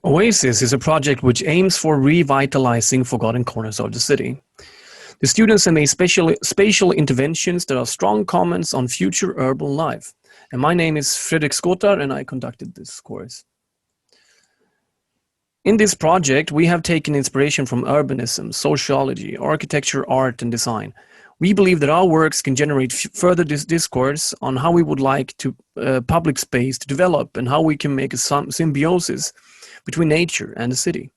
Oasis is a project which aims for revitalizing forgotten corners of the city. The students have made spatial interventions that are strong comments on future urban life. And my name is Fredrik Skåtar, and I conducted this course. In this project, we have taken inspiration from urbanism, sociology, architecture, art, and design. We believe that our works can generate further discourse on how we would like to public space to develop and how we can make a symbiosis between nature and the city.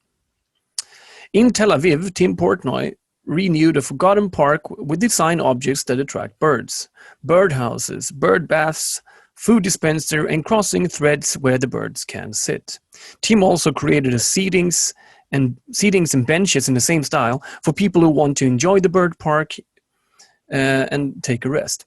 In Tel Aviv, Tim Portnoy renewed a forgotten park with design objects that attract birds, birdhouses, bird baths, food dispenser, and crossing threads where the birds can sit. Tim also created seatings and benches in the same style for people who want to enjoy the bird park and take a rest.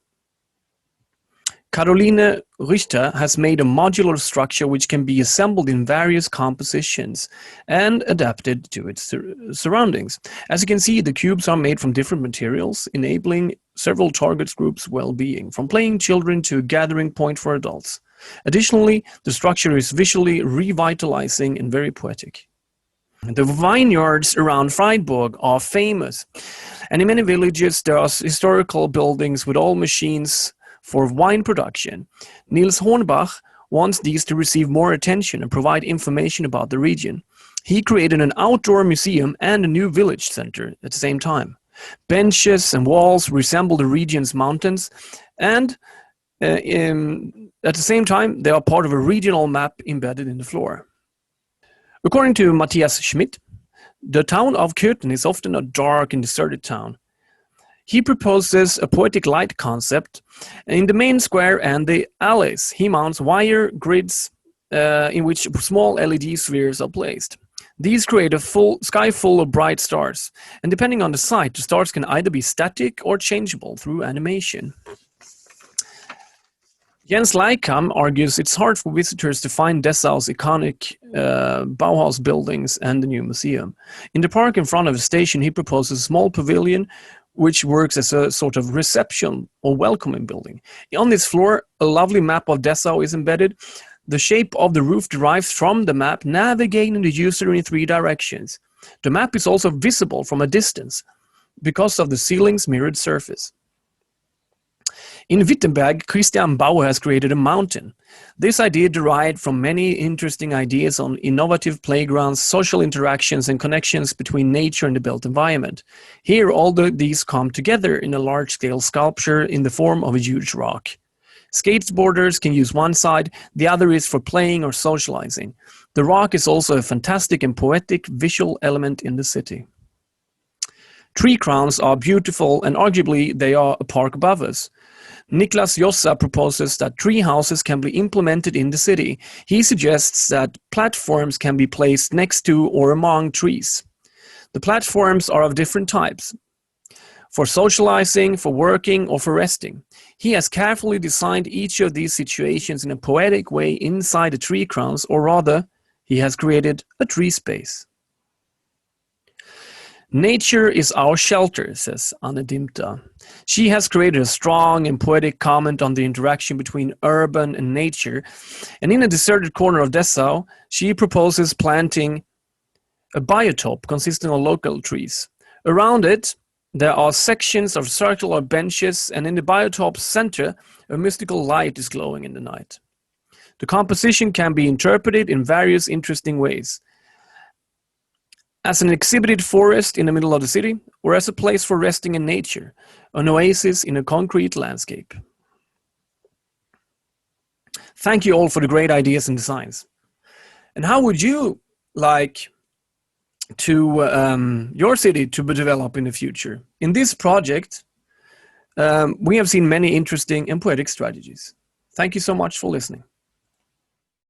Caroline Richter has made a modular structure which can be assembled in various compositions and adapted to its surroundings. As you can see, the cubes are made from different materials, enabling several target groups' well-being, from playing children to a gathering point for adults. Additionally, the structure is visually revitalizing and very poetic. The vineyards around Freiburg are famous, and in many villages there are historical buildings with all machines for wine production. Niels Hornbach wants these to receive more attention and provide information about the region. He created an outdoor museum and a new village center at the same time. Benches and walls resemble the region's mountains, and at the same time they are part of a regional map embedded in the floor. According to Matthias Schmidt, the town of Köthen is often a dark and deserted town. He proposes a poetic light concept. In the main square and the alleys, he mounts wire grids in which small LED spheres are placed. These create a sky full of bright stars, and depending on the site, the stars can either be static or changeable through animation. Jens Leikam argues it's hard for visitors to find Dessau's iconic Bauhaus buildings and the new museum. In the park in front of the station, he proposes a small pavilion which works as a sort of reception or welcoming building. On this floor, a lovely map of Dessau is embedded. The shape of the roof derives from the map, navigating the user in 3 directions. The map is also visible from a distance because of the ceiling's mirrored surface. In Wittenberg, Christian Bauer has created a mountain. This idea derived from many interesting ideas on innovative playgrounds, social interactions, and connections between nature and the built environment. Here, all these come together in a large-scale sculpture in the form of a huge rock. Skateboarders can use one side, the other is for playing or socializing. The rock is also a fantastic and poetic visual element in the city. Tree crowns are beautiful, and arguably they are a park above us. Niklas Jossa proposes that tree houses can be implemented in the city. He suggests that platforms can be placed next to or among trees. The platforms are of different types, for socializing, for working, or for resting. He has carefully designed each of these situations in a poetic way inside the tree crowns, or rather, he has created a tree space. Nature is our shelter, says Anne Dimta. She has created a strong and poetic comment on the interaction between urban and nature, and in a deserted corner of Dessau, she proposes planting a biotope consisting of local trees. Around it, there are sections of circular benches, and in the biotope's center, a mystical light is glowing in the night. The composition can be interpreted in various interesting ways. As an exhibited forest in the middle of the city, or as a place for resting in nature, an oasis in a concrete landscape. Thank you all for the great ideas and designs. And how would you like to your city to be developed in the future? In this project, we have seen many interesting and poetic strategies. Thank you so much for listening.